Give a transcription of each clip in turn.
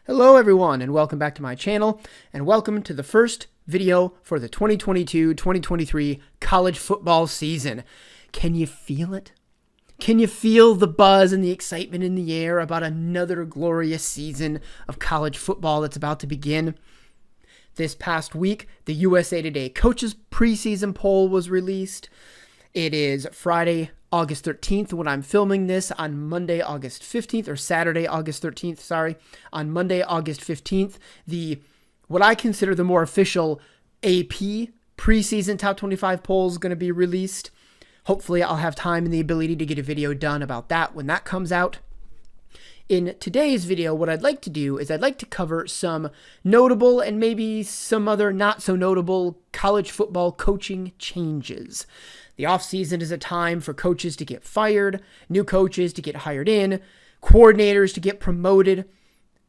Hello everyone and welcome back to my channel and welcome to the first video for the 2022-2023 college football season. Can you feel it? Can you feel the buzz and the excitement in the air about another glorious season of college football that's about to begin? This past week, the USA Today Coaches Preseason Poll was released. It is Friday, August 13th when I'm filming this on Monday, August 15th, or Saturday, August 13th, sorry. On Monday, August 15th, what I consider the more official AP preseason top 25 poll is going to be released. Hopefully I'll have time and the ability to get a video done about that when that comes out. In today's video, what I'd like to do is I'd like to cover some notable and maybe some other not so notable college football coaching changes. The offseason is a time for coaches to get fired, new coaches to get hired in, coordinators to get promoted,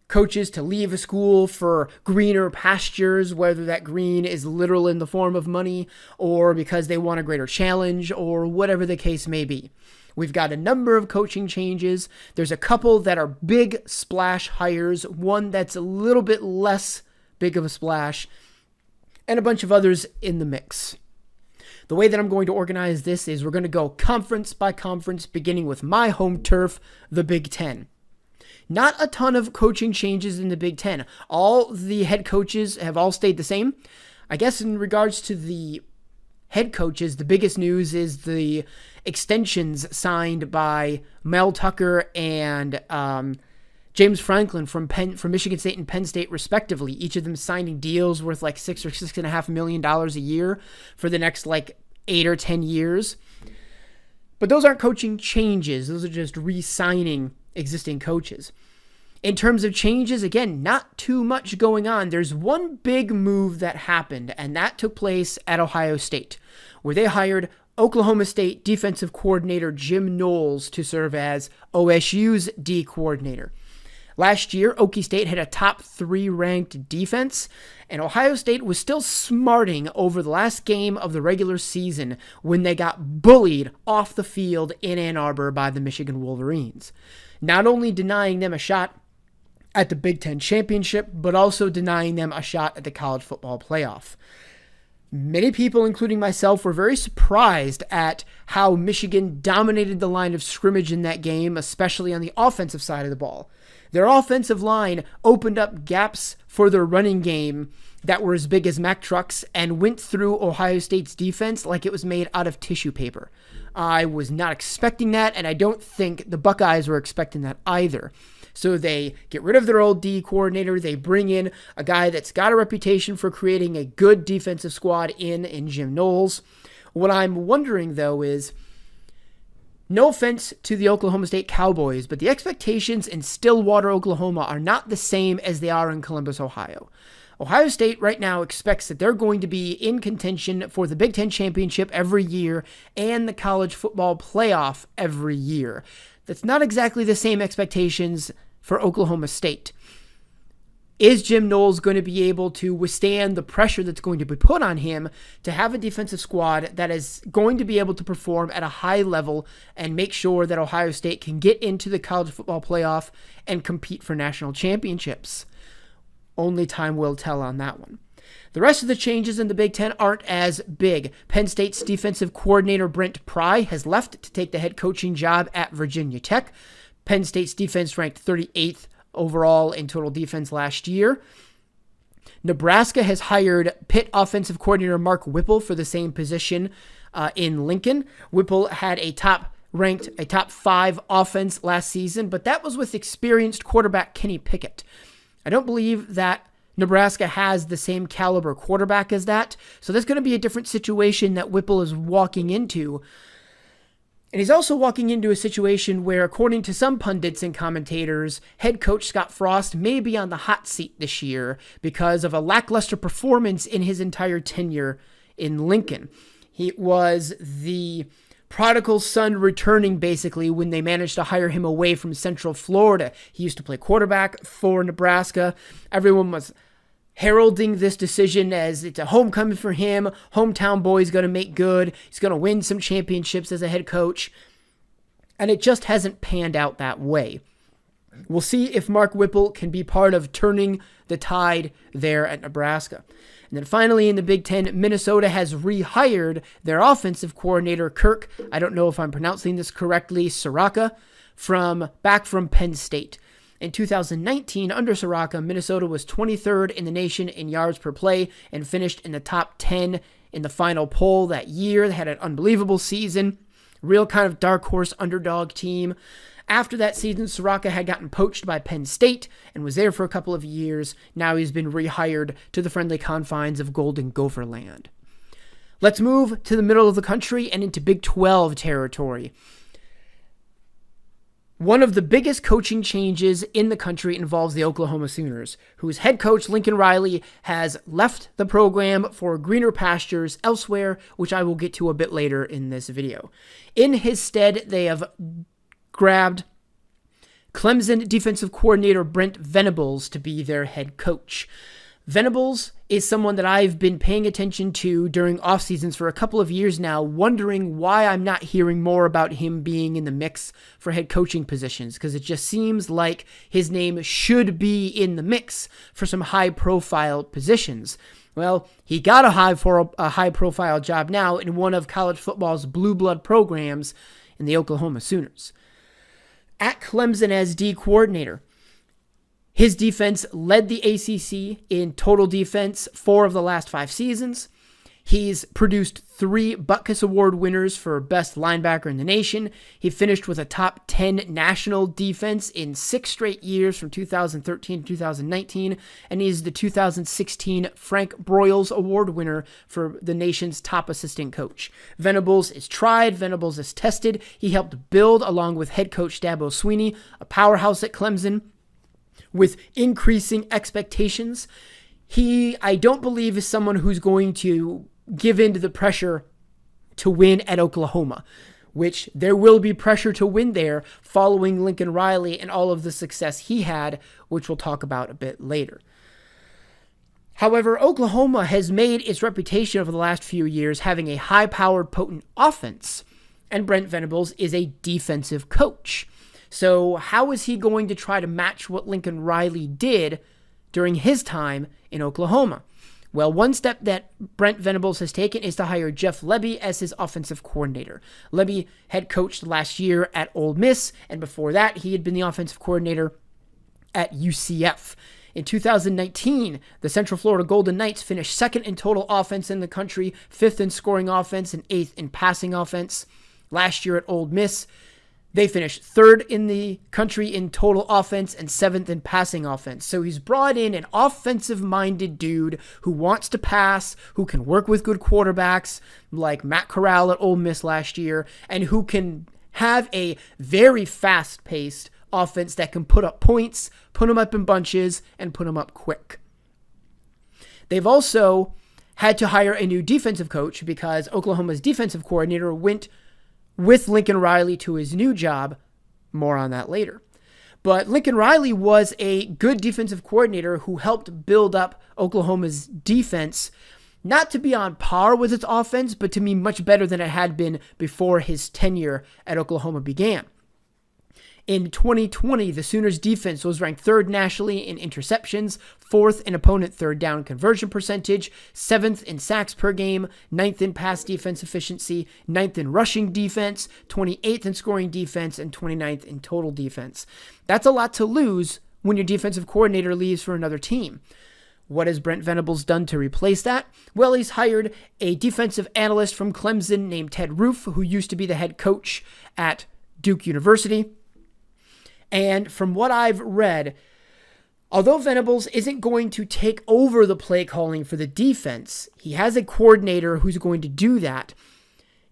coaches to leave a school for greener pastures, whether that green is literal in the form of money or because they want a greater challenge or whatever the case may be. We've got a number of coaching changes. There's a couple that are big splash hires, one that's a little bit less big of a splash, and a bunch of others in the mix. The way that I'm going to organize this is we're going to go conference by conference, beginning with my home turf, the Big Ten. Not a ton of coaching changes in the Big Ten. All the head coaches have all stayed the same. I guess in regards to the head coaches, the biggest news is the extensions signed by Mel Tucker and James Franklin from Michigan State and Penn State, respectively. Each of them signing deals worth like $6 or $6.5 million a year for the next 8 or 10 years. But those aren't coaching changes. Those are just re-signing existing coaches. In terms of changes, again, not too much going on. There's one big move that happened, and that took place at Ohio State, where they hired Oklahoma State defensive coordinator Jim Knowles to serve as OSU's D coordinator. Last year, Okie State had a top 3 ranked defense, and Ohio State was still smarting over the last game of the regular season when they got bullied off the field in Ann Arbor by the Michigan Wolverines. Not only denying them a shot at the Big Ten championship, but also denying them a shot at the college football playoff. Many people, including myself, were very surprised at how Michigan dominated the line of scrimmage in that game, especially on the offensive side of the ball. Their offensive line opened up gaps for their running game that were as big as Mack trucks and went through Ohio State's defense like it was made out of tissue paper. I was not expecting that, and I don't think the Buckeyes were expecting that either. So they get rid of their old D coordinator. They bring in a guy that's got a reputation for creating a good defensive squad in Jim Knowles. What I'm wondering, though, is, no offense to the Oklahoma State Cowboys, but the expectations in Stillwater, Oklahoma are not the same as they are in Columbus, Ohio. Ohio State right now expects that they're going to be in contention for the Big Ten championship every year and the college football playoff every year. That's not exactly the same expectations for Oklahoma State. Is Jim Knowles going to be able to withstand the pressure that's going to be put on him to have a defensive squad that is going to be able to perform at a high level and make sure that Ohio State can get into the college football playoff and compete for national championships? Only time will tell on that one. The rest of the changes in the Big Ten aren't as big. Penn State's defensive coordinator Brent Pry has left to take the head coaching job at Virginia Tech. Penn State's defense ranked 38th overall in total defense last year. Nebraska has hired Pitt offensive coordinator Mark Whipple for the same position in Lincoln. Whipple had a top 5 offense last season, but that was with experienced quarterback Kenny Pickett. I don't believe that Nebraska has the same caliber quarterback as that, so that's going to be a different situation that Whipple is walking into. And he's also walking into a situation where, according to some pundits and commentators, head coach Scott Frost may be on the hot seat this year because of a lackluster performance in his entire tenure in Lincoln. He was the prodigal son returning, basically, when they managed to hire him away from Central Florida. He used to play quarterback for Nebraska. Everyone was heralding this decision as it's a homecoming for him. Hometown boy's going to make good. He's going to win some championships as a head coach. And it just hasn't panned out that way. We'll see if Mark Whipple can be part of turning the tide there at Nebraska. And then finally in the Big Ten, Minnesota has rehired their offensive coordinator, Kirk, I don't know if I'm pronouncing this correctly, Soraka, back from Penn State. In 2019, under Soraka, Minnesota was 23rd in the nation in yards per play and finished in the top 10 in the final poll that year. They had an unbelievable season, real kind of dark horse underdog team. After that season, Soraka had gotten poached by Penn State and was there for a couple of years. Now he's been rehired to the friendly confines of Golden Gopher Land. Let's move to the middle of the country and into Big 12 territory. One of the biggest coaching changes in the country involves the Oklahoma Sooners, whose head coach, Lincoln Riley, has left the program for greener pastures elsewhere, which I will get to a bit later in this video. In his stead, they have grabbed Clemson defensive coordinator Brent Venables to be their head coach. Venables is someone that I've been paying attention to during off seasons for a couple of years now, wondering why I'm not hearing more about him being in the mix for head coaching positions, because it just seems like his name should be in the mix for some high-profile positions. Well, he got a high-profile job now in one of college football's blue blood programs in the Oklahoma Sooners. At Clemson as D coordinator, his defense led the ACC in total defense 4 of the last 5 seasons. He's produced 3 Butkus Award winners for best linebacker in the nation. He finished with a top 10 national defense in 6 straight years from 2013 to 2019, and he's the 2016 Frank Broyles Award winner for the nation's top assistant coach. Venables is tried. Venables is tested. He helped build, along with head coach Dabo Swinney, a powerhouse at Clemson with increasing expectations. I don't believe, is someone who's going to give in to the pressure to win at Oklahoma, which there will be pressure to win there following Lincoln Riley and all of the success he had, which we'll talk about a bit later. However, Oklahoma has made its reputation over the last few years having a high-powered, potent offense, and Brent Venables is a defensive coach. So how is he going to try to match what Lincoln Riley did during his time in Oklahoma? Well, one step that Brent Venables has taken is to hire Jeff Lebby as his offensive coordinator. Lebby had coached last year at Ole Miss, and before that, he had been the offensive coordinator at UCF. In 2019, the Central Florida Golden Knights finished 2nd in total offense in the country, 5th in scoring offense, and 8th in passing offense. Last year at Ole Miss, they finished 3rd in the country in total offense and 7th in passing offense. So he's brought in an offensive-minded dude who wants to pass, who can work with good quarterbacks like Matt Corral at Ole Miss last year, and who can have a very fast-paced offense that can put up points, put them up in bunches, and put them up quick. They've also had to hire a new defensive coach because Oklahoma's defensive coordinator went with Lincoln Riley to his new job. More on that later. But Lincoln Riley was a good defensive coordinator who helped build up Oklahoma's defense, not to be on par with its offense, but to be much better than it had been before his tenure at Oklahoma began. In 2020, the Sooners' defense was ranked 3rd nationally in interceptions, 4th in opponent third down conversion percentage, 7th in sacks per game, 9th in pass defense efficiency, 9th in rushing defense, 28th in scoring defense, and 29th in total defense. That's a lot to lose when your defensive coordinator leaves for another team. What has Brent Venables done to replace that? Well, he's hired a defensive analyst from Clemson named Ted Roof, who used to be the head coach at Duke University. And from what I've read, although Venables isn't going to take over the play calling for the defense, he has a coordinator who's going to do that.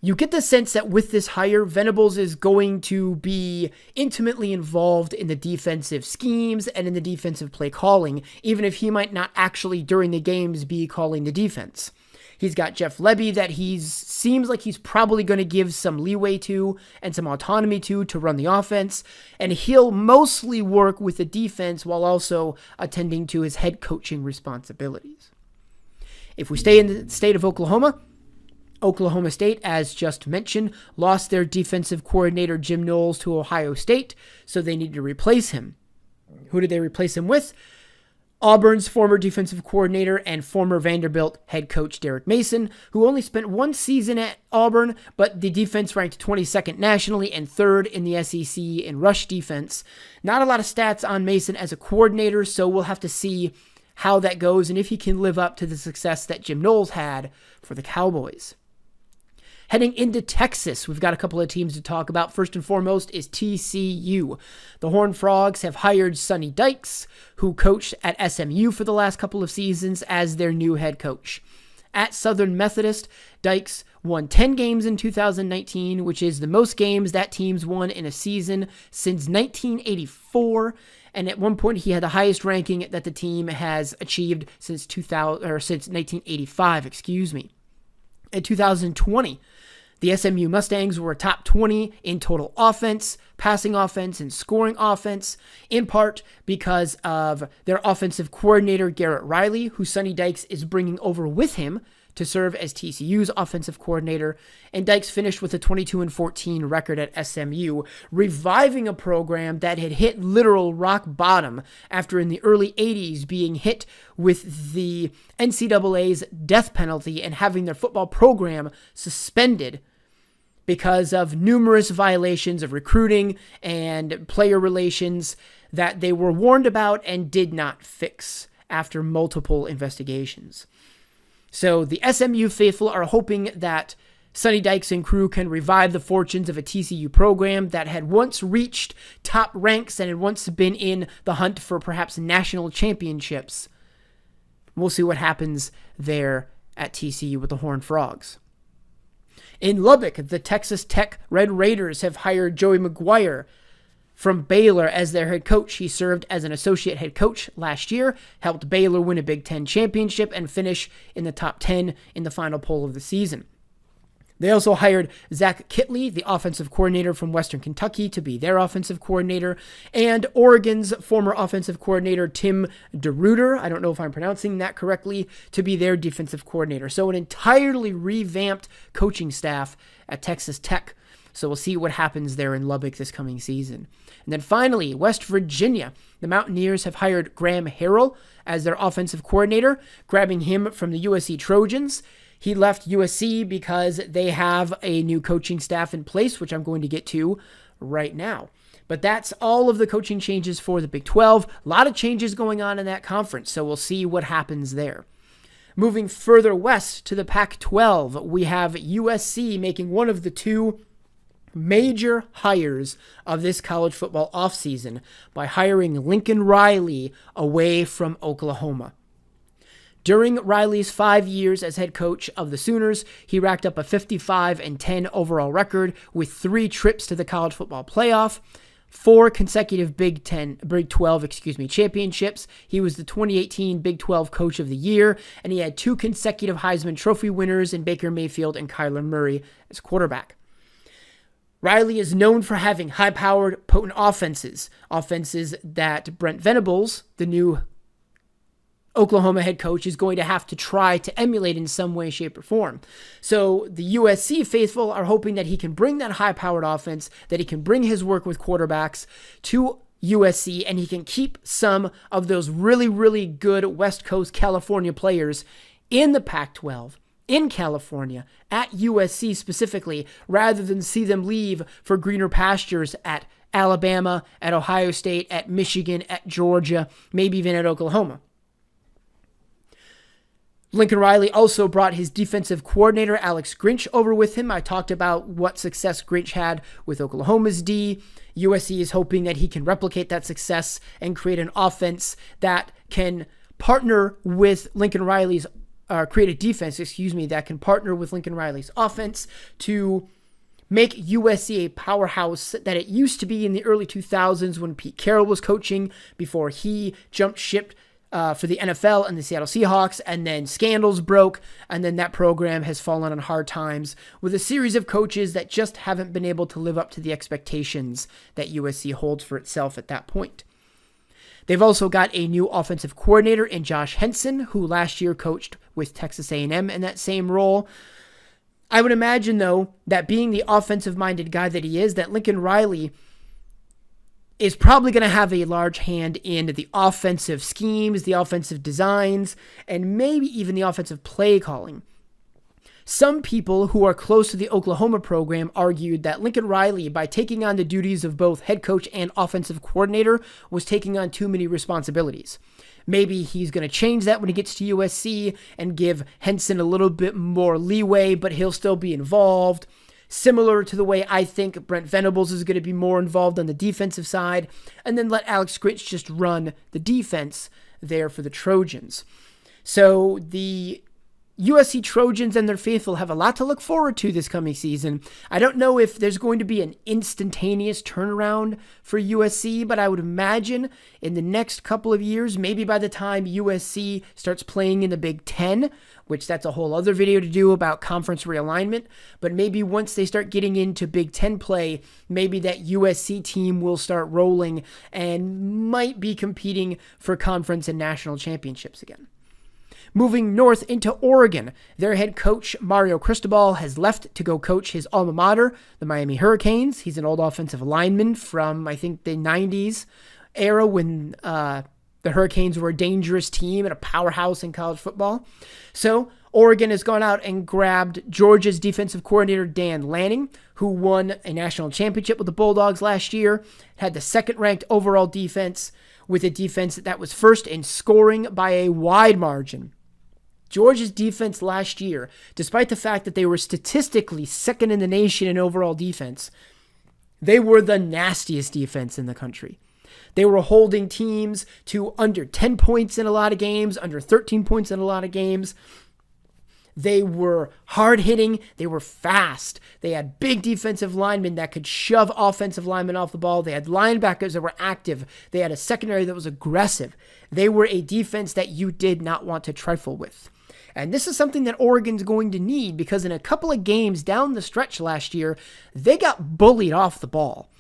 You get the sense that with this hire, Venables is going to be intimately involved in the defensive schemes and in the defensive play calling, even if he might not actually during the games be calling the defense. He's got Jeff Lebby that seems like he's probably going to give some leeway to and some autonomy to run the offense. And he'll mostly work with the defense while also attending to his head coaching responsibilities. If we stay in the state of Oklahoma, Oklahoma State, as just mentioned, lost their defensive coordinator Jim Knowles to Ohio State, so they need to replace him. Who did they replace him with? Auburn's former defensive coordinator and former Vanderbilt head coach Derek Mason, who only spent one season at Auburn, but the defense ranked 22nd nationally and 3rd in the SEC in rush defense. Not a lot of stats on Mason as a coordinator, so we'll have to see how that goes and if he can live up to the success that Jim Knowles had for the Cowboys. Heading into Texas, we've got a couple of teams to talk about. First and foremost is TCU. The Horned Frogs have hired Sonny Dykes, who coached at SMU for the last couple of seasons, as their new head coach. At Southern Methodist, Dykes won 10 games in 2019, which is the most games that team's won in a season since 1984. And at one point, he had the highest ranking that the team has achieved since 1985. In 2020, the SMU Mustangs were top 20 in total offense, passing offense, and scoring offense, in part because of their offensive coordinator, Garrett Riley, who Sonny Dykes is bringing over with him to serve as TCU's offensive coordinator. And Dykes finished with a 22-14 record at SMU, reviving a program that had hit literal rock bottom after in the early 80s being hit with the NCAA's death penalty and having their football program suspended because of numerous violations of recruiting and player relations that they were warned about and did not fix after multiple investigations. So the SMU faithful are hoping that Sonny Dykes and crew can revive the fortunes of a TCU program that had once reached top ranks and had once been in the hunt for perhaps national championships. We'll see what happens there at TCU with the Horned Frogs. In Lubbock, the Texas Tech Red Raiders have hired Joey McGuire from Baylor as their head coach. He served as an associate head coach last year, helped Baylor win a Big Ten championship, and finish in the top 10 in the final poll of the season. They also hired Zach Kitley, the offensive coordinator from Western Kentucky, to be their offensive coordinator, and Oregon's former offensive coordinator, Tim DeRuyter, I don't know if I'm pronouncing that correctly, to be their defensive coordinator. So an entirely revamped coaching staff at Texas Tech. So we'll see what happens there in Lubbock this coming season. And then finally, West Virginia. The Mountaineers have hired Graham Harrell as their offensive coordinator, grabbing him from the USC Trojans. He left USC because they have a new coaching staff in place, which I'm going to get to right now. But that's all of the coaching changes for the Big 12. A lot of changes going on in that conference, so we'll see what happens there. Moving further west to the Pac-12, we have USC making one of the two major hires of this college football offseason by hiring Lincoln Riley away from Oklahoma. During Riley's 5 years as head coach of the Sooners, he racked up a 55-10 overall record with 3 trips to the college football playoff, 4 consecutive Big 12 championships. He was the 2018 Big 12 Coach of the Year, and he had 2 consecutive Heisman Trophy winners in Baker Mayfield and Kyler Murray as quarterback. Riley is known for having high-powered, potent offenses that Brent Venables, the new Oklahoma head coach, is going to have to try to emulate in some way, shape, or form. So the USC faithful are hoping that he can bring that high-powered offense, that he can bring his work with quarterbacks to USC, and he can keep some of those really, really good West Coast California players in the Pac-12, in California, at USC specifically, rather than see them leave for greener pastures at Alabama, at Ohio State, at Michigan, at Georgia, maybe even at Oklahoma. Lincoln Riley also brought his defensive coordinator, Alex Grinch, over with him. I talked about what success Grinch had with Oklahoma's D. USC is hoping that he can replicate that success and create an offense that can partner with Lincoln Riley's, create a defense, that can partner with Lincoln Riley's offense to make USC a powerhouse that it used to be in the early 2000s when Pete Carroll was coaching, before he jumped ship for the NFL and the Seattle Seahawks, and then scandals broke, and then that program has fallen on hard times with a series of coaches that just haven't been able to live up to the expectations that USC holds for itself at that point. They've also got a new offensive coordinator in Josh Henson, who last year coached with Texas A&M in that same role. I would imagine, though, that being the offensive-minded guy that he is, that Lincoln Riley is probably going to have a large hand in the offensive schemes, the offensive designs, and maybe even the offensive play calling. Some people who are close to the Oklahoma program argued that Lincoln Riley, by taking on the duties of both head coach and offensive coordinator, was taking on too many responsibilities. Maybe he's going to change that when he gets to USC and give Henson a little bit more leeway, but he'll still be involved. Similar to the way I think Brent Venables is going to be more involved on the defensive side, and then let Alex Grinch just run the defense there for the Trojans. So the USC Trojans and their faithful have a lot to look forward to this coming season. I don't know if there's going to be an instantaneous turnaround for USC, but I would imagine in the next couple of years, maybe by the time USC starts playing in the Big Ten, which that's a whole other video to do about conference realignment, but maybe once they start getting into Big Ten play, maybe that USC team will start rolling and might be competing for conference and national championships again. Moving north into Oregon, their head coach, Mario Cristobal, has left to go coach his alma mater, the Miami Hurricanes. He's an old offensive lineman from, I think, the 90s era when the Hurricanes were a dangerous team and a powerhouse in college football. So Oregon has gone out and grabbed Georgia's defensive coordinator, Dan Lanning, who won a national championship with the Bulldogs last year, had the second-ranked overall defense, with a defense that was first in scoring by a wide margin. Georgia's defense last year, despite the fact that they were statistically second in the nation in overall defense, they were the nastiest defense in the country. They were holding teams to under 10 points in a lot of games, under 13 points in a lot of games. They were hard-hitting. They were fast. They had big defensive linemen that could shove offensive linemen off the ball. They had linebackers that were active. They had a secondary that was aggressive. They were a defense that you did not want to trifle with. And this is something that Oregon's going to need because in a couple of games down the stretch last year, they got bullied off the ball.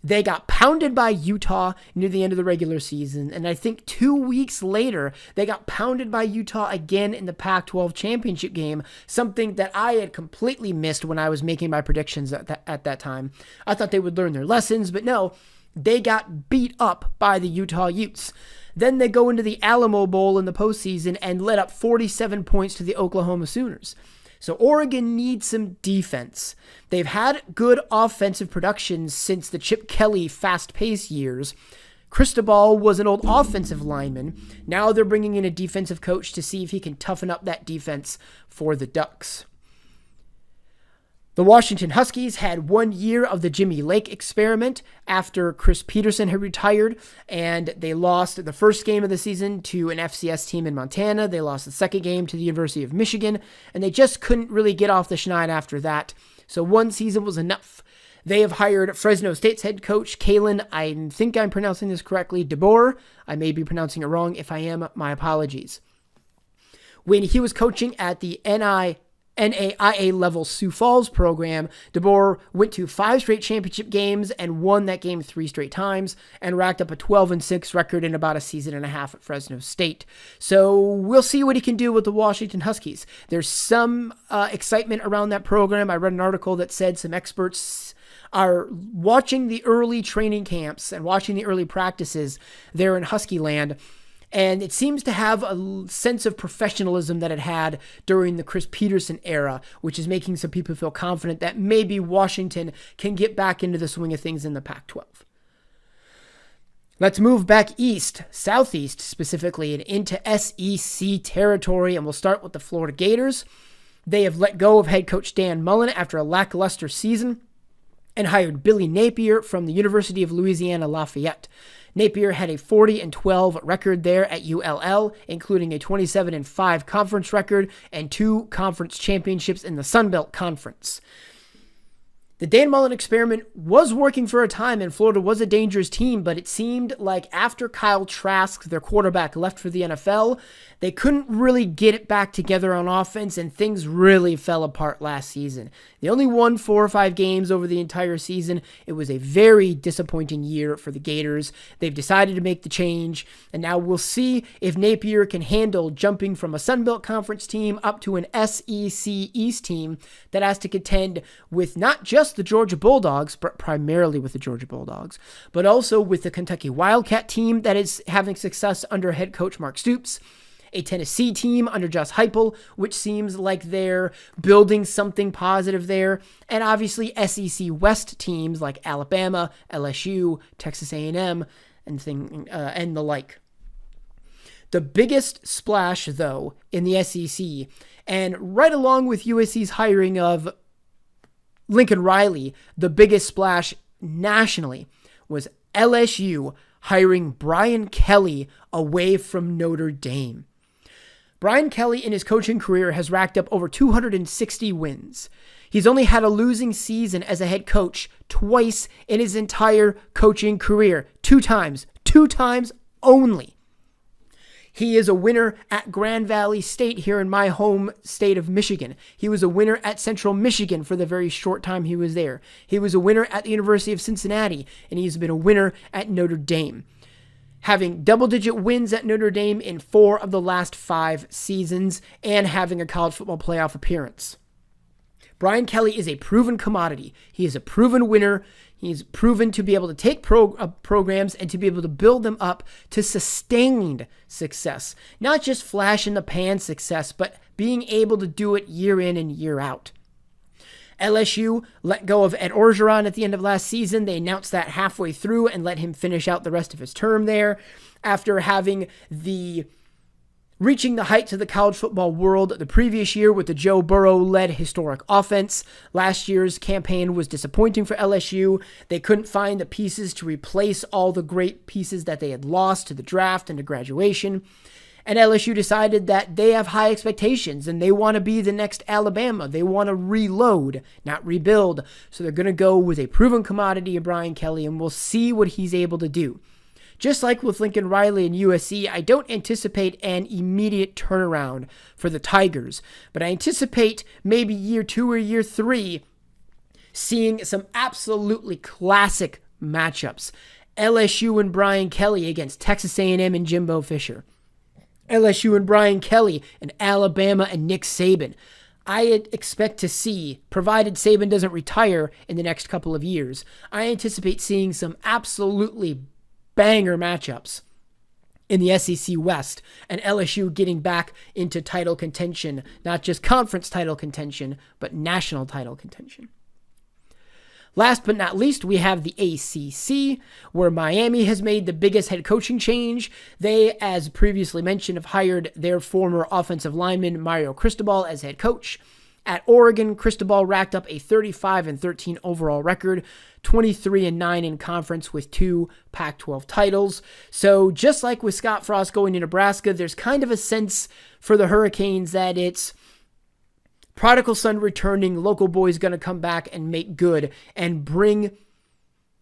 They got pounded by Utah near the end of the regular season, and I think 2 weeks later, they got pounded by Utah again in the Pac-12 championship game, something that I had completely missed when I was making my predictions at that time. I thought they would learn their lessons, but no, they got beat up by the Utah Utes. Then they go into the Alamo Bowl in the postseason and let up 47 points to the Oklahoma Sooners. So Oregon needs some defense. They've had good offensive production since the Chip Kelly fast-paced years. Cristobal was an old offensive lineman. Now they're bringing in a defensive coach to see if he can toughen up that defense for the Ducks. The Washington Huskies had 1 year of the Jimmy Lake experiment after Chris Peterson had retired, and they lost the first game of the season to an FCS team in Montana. They lost the second game to the University of Michigan, and they just couldn't really get off the schneid after that. So one season was enough. They have hired Fresno State's head coach, Kalen, I think I'm pronouncing this correctly, DeBoer. I may be pronouncing it wrong. If I am, my apologies. When he was coaching at the NAIA level Sioux Falls program, DeBoer went to 5 straight championship games and won that game 3 straight times and racked up a 12-6 record in about a season and a half at Fresno State. So we'll see what he can do with the Washington Huskies. There's some excitement around that program. I read an article that said some experts are watching the early training camps and watching the early practices there in Husky land. And it seems to have a sense of professionalism that it had during the Chris Peterson era, which is making some people feel confident that maybe Washington can get back into the swing of things in the Pac-12. Let's move back east, southeast specifically, and into SEC territory, and we'll start with the Florida Gators. They have let go of head coach Dan Mullen after a lackluster season and hired Billy Napier from the University of Louisiana Lafayette. Napier had a 40-12 record there at ULL, including a 27-5 conference record and 2 conference championships in the Sun Belt Conference. The Dan Mullen experiment was working for a time, and Florida was a dangerous team, but it seemed like after Kyle Trask, their quarterback, left for the NFL, they couldn't really get it back together on offense, and things really fell apart last season. They only won 4 or 5 games over the entire season. It was a very disappointing year for the Gators. They've decided to make the change, and now we'll see if Napier can handle jumping from a Sun Belt Conference team up to an SEC East team that has to contend with not just just the Georgia Bulldogs, but primarily with the Georgia Bulldogs, but also with the Kentucky Wildcat team that is having success under head coach Mark Stoops, a Tennessee team under Josh Heupel, which seems like they're building something positive there, and obviously SEC West teams like Alabama, LSU, Texas A&M, and the like. The biggest splash, though, in the SEC, and right along with USC's hiring of Lincoln Riley, the biggest splash nationally was LSU hiring Brian Kelly away from Notre Dame. Brian Kelly in his coaching career has racked up over 260 wins. He's only had a losing season as a head coach twice in his entire coaching career. Two times only. He is a winner at Grand Valley State here in my home state of Michigan. He was a winner at Central Michigan for the very short time he was there. He was a winner at the University of Cincinnati, and he's been a winner at Notre Dame, having double-digit wins at Notre Dame in 4 of the last 5 seasons and having a college football playoff appearance. Brian Kelly is a proven commodity. He is a proven winner. He's proven to be able to take programs and to be able to build them up to sustained success. Not just flash-in-the-pan success, but being able to do it year in and year out. LSU let go of Ed Orgeron at the end of last season. They announced that halfway through and let him finish out the rest of his term there after having reaching the heights of the college football world the previous year with the Joe Burrow-led historic offense. Last year's campaign was disappointing for LSU. They couldn't find the pieces to replace all the great pieces that they had lost to the draft and to graduation. And LSU decided that they have high expectations and they want to be the next Alabama. They want to reload, not rebuild. So they're going to go with a proven commodity in Brian Kelly, and we'll see what he's able to do. Just like with Lincoln Riley and USC, I don't anticipate an immediate turnaround for the Tigers, but I anticipate maybe year 2 or year 3 seeing some absolutely classic matchups. LSU and Brian Kelly against Texas A&M and Jimbo Fisher. LSU and Brian Kelly and Alabama and Nick Saban. I expect to see, provided Saban doesn't retire in the next couple of years, I anticipate seeing some absolutely banger matchups in the SEC West and LSU getting back into title contention, not just conference title contention, but national title contention. Last but not least, we have the ACC, where Miami has made the biggest head coaching change. They, as previously mentioned, have hired their former offensive lineman Mario Cristobal as head coach. At Oregon, Cristobal racked up a 35-13 overall record, 23-9 in conference with 2 Pac-12 titles. So just like with Scott Frost going to Nebraska, there's kind of a sense for the Hurricanes that it's prodigal son returning, local boy's going to come back and make good and bring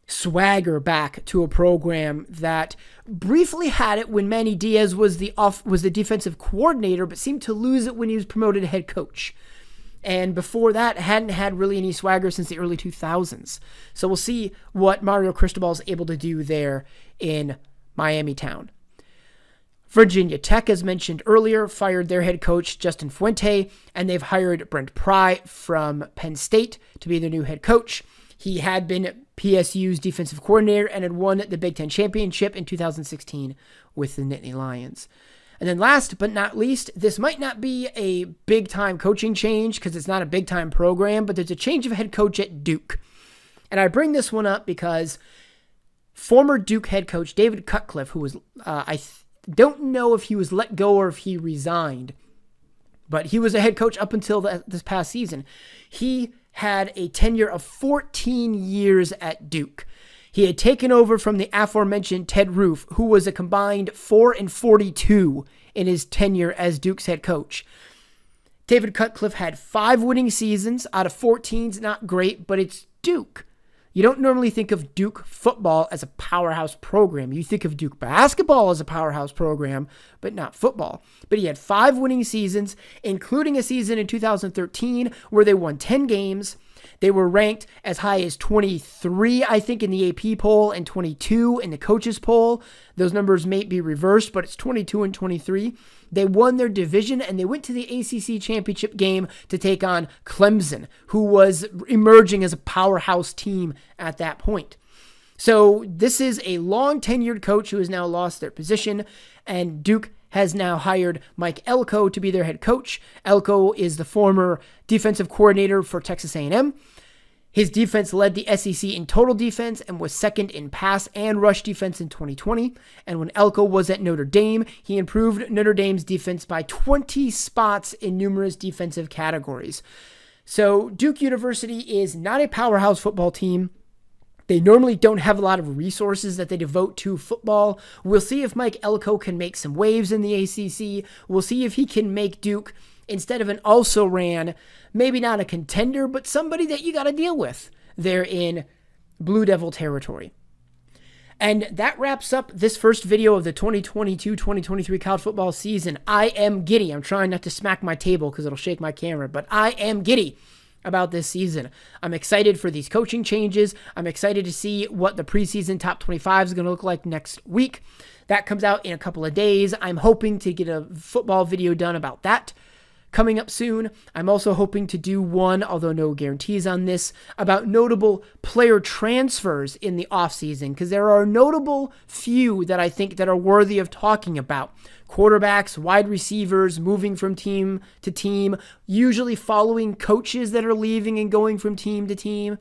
swagger back to a program that briefly had it when Manny Diaz was the defensive coordinator, but seemed to lose it when he was promoted to head coach. And before that, hadn't had really any swagger since the early 2000s. So we'll see what Mario Cristobal is able to do there in Miami town. Virginia Tech, as mentioned earlier, fired their head coach, Justin Fuente, and they've hired Brent Pry from Penn State to be their new head coach. He had been PSU's defensive coordinator and had won the Big Ten Championship in 2016 with the Nittany Lions. And then last but not least, this might not be a big-time coaching change because it's not a big-time program, but there's a change of head coach at Duke. And I bring this one up because former Duke head coach David Cutcliffe, who was, I don't know if he was let go or if he resigned, but he was a head coach up until this past season. He had a tenure of 14 years at Duke. He had taken over from the aforementioned Ted Roof, who was a combined 4-42 in his tenure as Duke's head coach. David Cutcliffe had 5 winning seasons out of 14. It's not great, but it's Duke. You don't normally think of Duke football as a powerhouse program. You think of Duke basketball as a powerhouse program, but not football. But he had 5 winning seasons, including a season in 2013 where they won 10 games. They were ranked as high as 23, I think, in the AP poll and 22 in the coaches poll. Those numbers may be reversed, but it's 22 and 23. They won their division, and they went to the ACC championship game to take on Clemson, who was emerging as a powerhouse team at that point. So this is a long-tenured coach who has now lost their position, and Duke has now hired Mike Elko to be their head coach. Elko is the former defensive coordinator for Texas A&M. His defense led the SEC in total defense and was second in pass and rush defense in 2020. And when Elko was at Notre Dame, he improved Notre Dame's defense by 20 spots in numerous defensive categories. So Duke University is not a powerhouse football team. They normally don't have a lot of resources that they devote to football. We'll see if Mike Elko can make some waves in the ACC. We'll see if he can make Duke, instead of an also-ran, maybe not a contender, but somebody that you got to deal with there in Blue Devil territory. And that wraps up this first video of the 2022-2023 college football season. I am giddy. I'm trying not to smack my table because it'll shake my camera, but I am giddy about this season. I'm excited for these coaching changes. I'm excited to see what the preseason top 25 is going to look like next week. That comes out in a couple of days. I'm hoping to get a football video done about that coming up soon. I'm also hoping to do one, although no guarantees on this, about notable player transfers in the offseason, because there are a notable few that I think that are worthy of talking about. Quarterbacks, wide receivers, moving from team to team, usually following coaches that are leaving and going from team to team.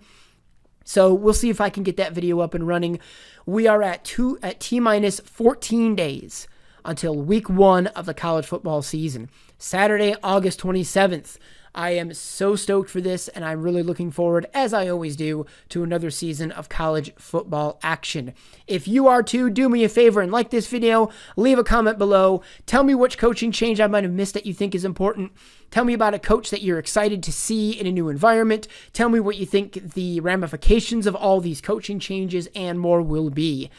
So we'll see if I can get that video up and running. We are at T-minus 14 days until week 1 of the college football season. Saturday, August 27th. I am so stoked for this, and I'm really looking forward, as I always do, to another season of college football action. If you are too, do me a favor and like this video, leave a comment below, tell me which coaching change I might have missed that you think is important, tell me about a coach that you're excited to see in a new environment, tell me what you think the ramifications of all these coaching changes and more will be.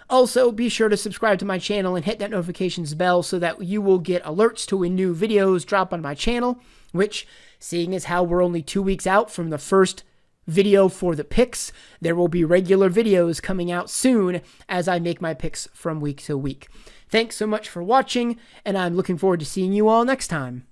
Also, be sure to subscribe to my channel and hit that notifications bell so that you will get alerts to when new videos drop on my channel, which, seeing as how we're only 2 weeks out from the first video for the picks, there will be regular videos coming out soon as I make my picks from week to week. Thanks so much for watching, and I'm looking forward to seeing you all next time.